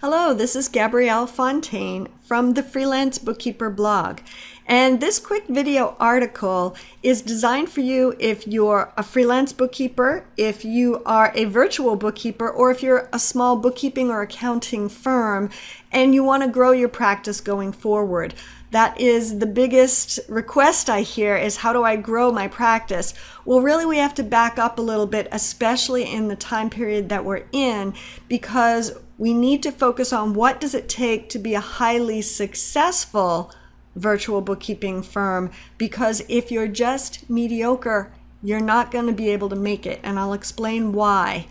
Hello, this is Gabrielle Fontaine from the Freelance Bookkeeper blog. And this quick video article is designed for you if you're a freelance bookkeeper, if you are a virtual bookkeeper, or if you're a small bookkeeping or accounting firm and you want to grow your practice going forward. That is the biggest request I hear is, how do I grow my practice? Well, really, we have to back up a little bit, especially in the time period that we're in, because we need to focus on what does it take to be a highly successful virtual bookkeeping firm, because if you're just mediocre, you're not going to be able to make it, and I'll explain why.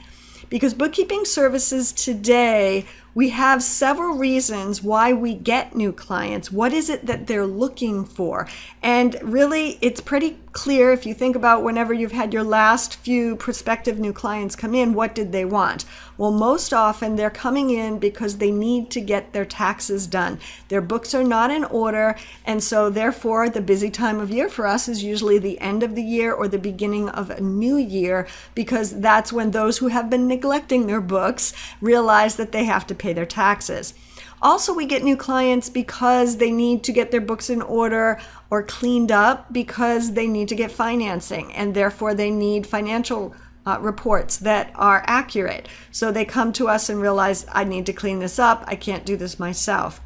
Because bookkeeping services today, we have several reasons why we get new clients. What is it that they're looking for? And really, it's pretty clear if you think about whenever you've had your last few prospective new clients come in, what did they want? Well, most often they're coming in because they need to get their taxes done. Their books are not in order, and so therefore the busy time of year for us is usually the end of the year or the beginning of a new year, because that's when those who have been neglecting their books realize that they have to pay their taxes. Also, we get new clients because they need to get their books in order or cleaned up because they need to get financing, and therefore they need financial reports that are accurate. So they come to us and realize, I need to clean this up. I can't do this myself.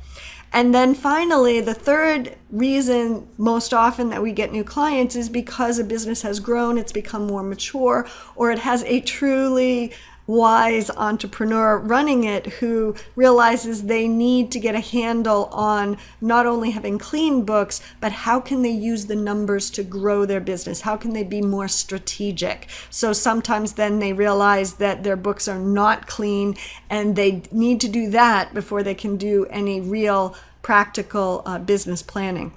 And then finally, the third reason most often that we get new clients is because a business has grown, it's become more mature, or it has a truly wise entrepreneur running it who realizes they need to get a handle on not only having clean books, but how can they use the numbers to grow their business? How can they be more strategic? So sometimes then they realize that their books are not clean and they need to do that before they can do any real practical business planning.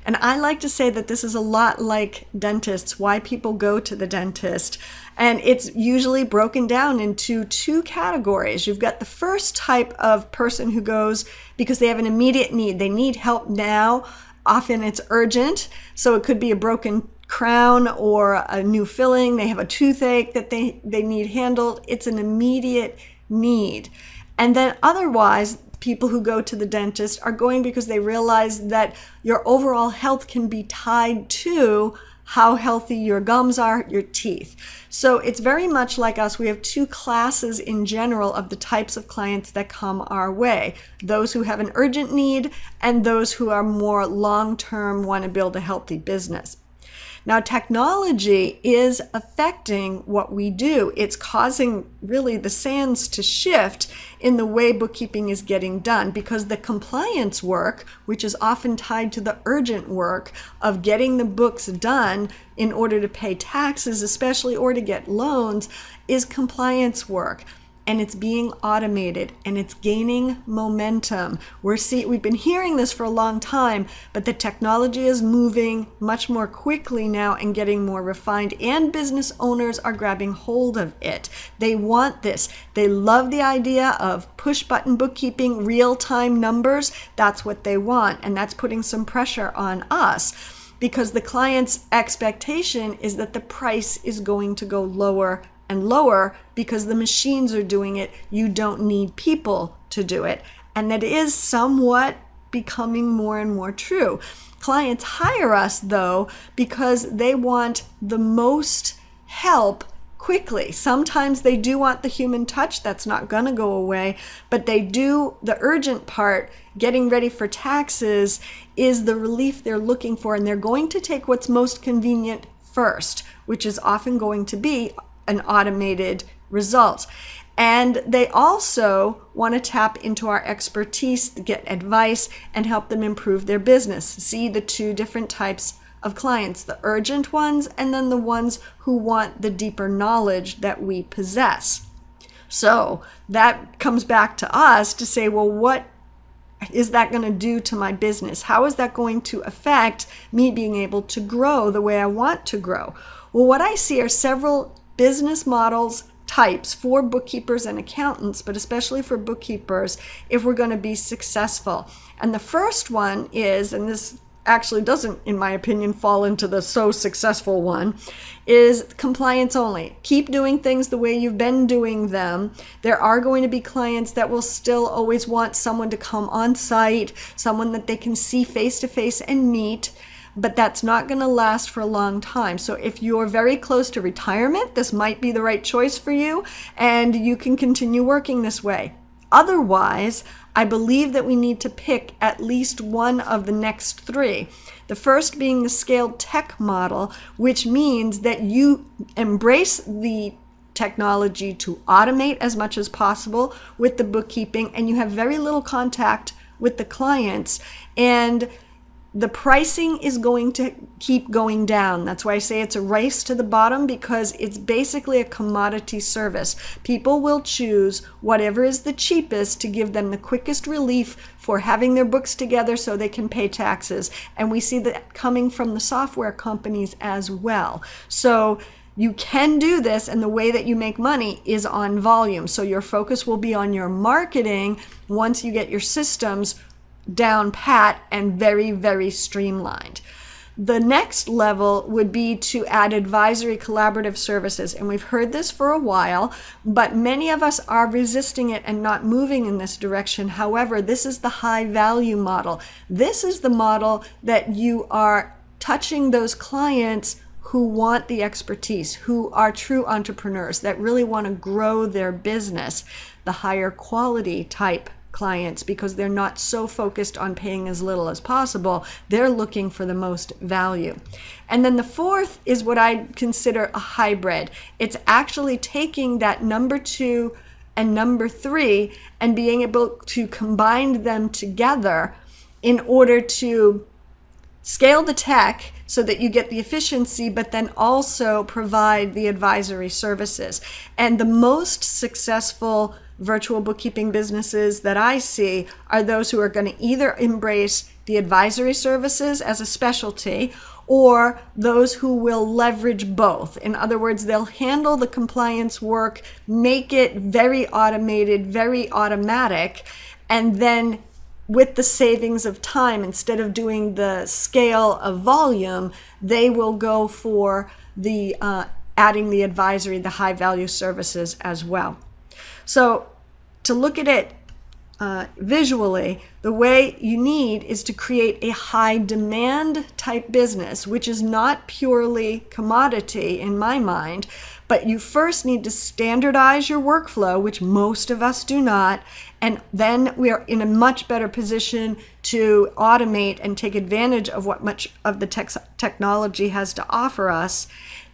And I like to say that this is a lot like dentists, why people go to the dentist. And it's usually broken down into two categories. You've got the first type of person who goes because they have an immediate need. They need help now. Often it's urgent. So it could be a broken crown or a new filling. They have a toothache that they need handled. It's an immediate need. And then otherwise, people who go to the dentist are going because they realize that your overall health can be tied to how healthy your gums are, your teeth. So it's very much like us. We have two classes in general of the types of clients that come our way. Those who have an urgent need and those who are more long-term, want to build a healthy business. Now, technology is affecting what we do. It's causing really the sands to shift in the way bookkeeping is getting done, because the compliance work, which is often tied to the urgent work of getting the books done in order to pay taxes, especially, or to get loans, is compliance work. And it's being automated and it's gaining momentum. We've been hearing this for a long time, but the technology is moving much more quickly now and getting more refined, and business owners are grabbing hold of it. They want this. They love the idea of push button bookkeeping, real-time numbers. That's what they want, and that's putting some pressure on us, because the client's expectation is that the price is going to go lower and lower because the machines are doing it. You don't need people to do it. And that is somewhat becoming more and more true. Clients hire us, though, because they want the most help quickly. Sometimes they do want the human touch. That's not going to go away, but they do the urgent part. Getting ready for taxes is the relief they're looking for, and they're going to take what's most convenient first, which is often going to be an automated result. And they also want to tap into our expertise to get advice and help them improve their business. See the two different types of clients, the urgent ones and then the ones who want the deeper knowledge that we possess. So that comes back to us to say, well, what is that going to do to my business? How is that going to affect me being able to grow the way I want to grow? Well, what I see are several business models types for bookkeepers and accountants, but especially for bookkeepers, if we're going to be successful. And the first one is, and this actually doesn't, in my opinion, fall into the so successful one, is compliance only. Keep doing things the way you've been doing them. There are going to be clients that will still always want someone to come on site, someone that they can see face to face and meet, but that's not going to last for a long time. So if you're very close to retirement, this might be the right choice for you, and you can continue working this way. Otherwise, I believe that we need to pick at least one of the next three. The first being the scaled tech model, which means that you embrace the technology to automate as much as possible with the bookkeeping, and you have very little contact with the clients, and the pricing is going to keep going down. That's why I say it's a race to the bottom, because it's basically a commodity service. People will choose whatever is the cheapest to give them the quickest relief for having their books together so they can pay taxes. And we see that coming from the software companies as well. So you can do this, and the way that you make money is on volume. So your focus will be on your marketing once you get your systems down pat and very, very streamlined. The next level would be to add advisory collaborative services. And we've heard this for a while, but many of us are resisting it and not moving in this direction. However, this is the high value model. This is the model that you are touching those clients who want the expertise, who are true entrepreneurs that really want to grow their business, the higher quality type clients, because they're not so focused on paying as little as possible. They're looking for the most value. And then the fourth is what I consider a hybrid. It's actually taking that number 2 and number 3 and being able to combine them together in order to scale the tech so that you get the efficiency, but then also provide the advisory services. And the most successful virtual bookkeeping businesses that I see are those who are going to either embrace the advisory services as a specialty, or those who will leverage both. In other words, they'll handle the compliance work, make it very automated, very automatic, and then with the savings of time, instead of doing the scale of volume, they will go for the adding the advisory, the high value services as well. So to look at it visually, the way you need is to create a high demand type business, which is not purely commodity in my mind, but you first need to standardize your workflow, which most of us do not, and then we are in a much better position to automate and take advantage of what much of the technology has to offer us.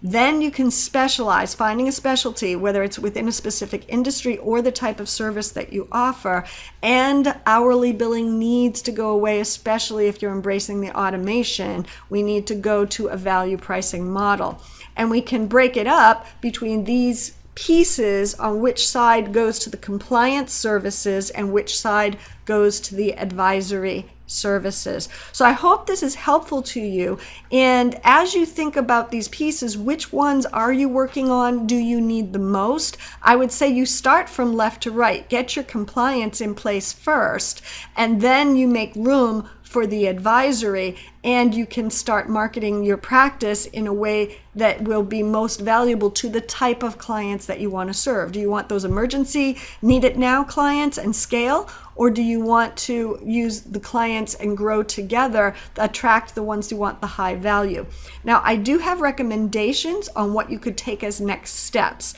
Then you can specialize, finding a specialty, whether it's within a specific industry or the type of service that you offer. And hourly billing needs to go away, especially if you're embracing the automation. We need to go to a value pricing model. And we can break it up between these pieces on which side goes to the compliance services and which side goes to the advisory services. So I hope this is helpful to you. And as you think about these pieces, which ones are you working on? Do you need the most? I would say you start from left to right. Get your compliance in place first, and then you make room for the advisory, and you can start marketing your practice in a way that will be most valuable to the type of clients that you want to serve. Do you want those emergency, need it now clients and scale? Or do you want to use the clients and grow together, attract the ones who want the high value? Now, I do have recommendations on what you could take as next steps.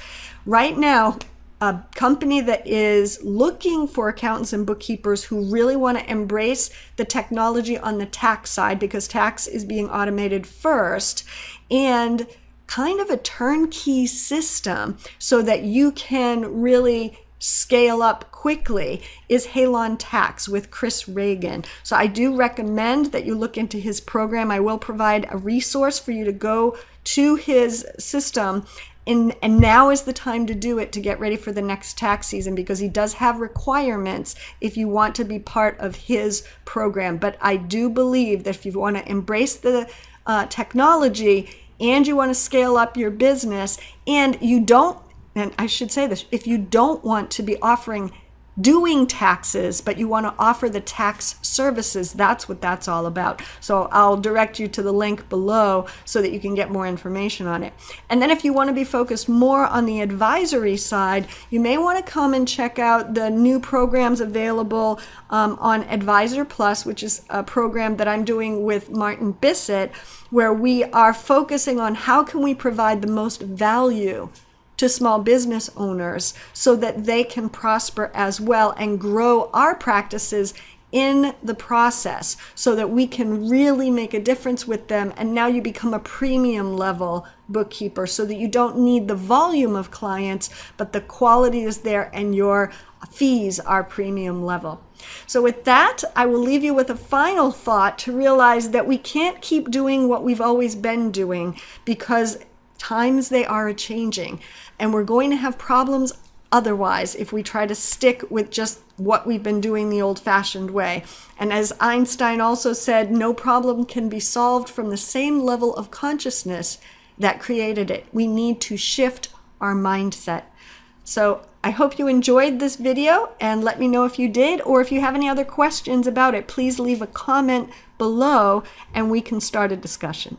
Right now, a company that is looking for accountants and bookkeepers who really want to embrace the technology on the tax side, because tax is being automated first, and kind of a turnkey system so that you can really scale up quickly, is Halon Tax with Chris Reagan. So I do recommend that you look into his program. I will provide a resource for you to go to his system. And now is the time to do it, to get ready for the next tax season, because he does have requirements if you want to be part of his program. But I do believe that if you want to embrace the technology and you want to scale up your business, and you don't, and I should say this, if you don't want to be offering doing taxes, but you want to offer the tax services. That's what that's all about. So I'll direct you to the link below so that you can get more information on it. And then if you want to be focused more on the advisory side, you may want to come and check out the new programs available on Advisor Plus, which is a program that I'm doing with Martin Bissett, where we are focusing on how can we provide the most value to small business owners so that they can prosper as well and grow our practices in the process so that we can really make a difference with them. And now you become a premium level bookkeeper so that you don't need the volume of clients, but the quality is there and your fees are premium level. So with that, I will leave you with a final thought to realize that we can't keep doing what we've always been doing because times they are changing, and we're going to have problems otherwise if we try to stick with just what we've been doing the old-fashioned way. And as Einstein also said, no problem can be solved from the same level of consciousness that created it. We need to shift our mindset. So I hope you enjoyed this video, and let me know if you did, or if you have any other questions about it, please leave a comment below and we can start a discussion.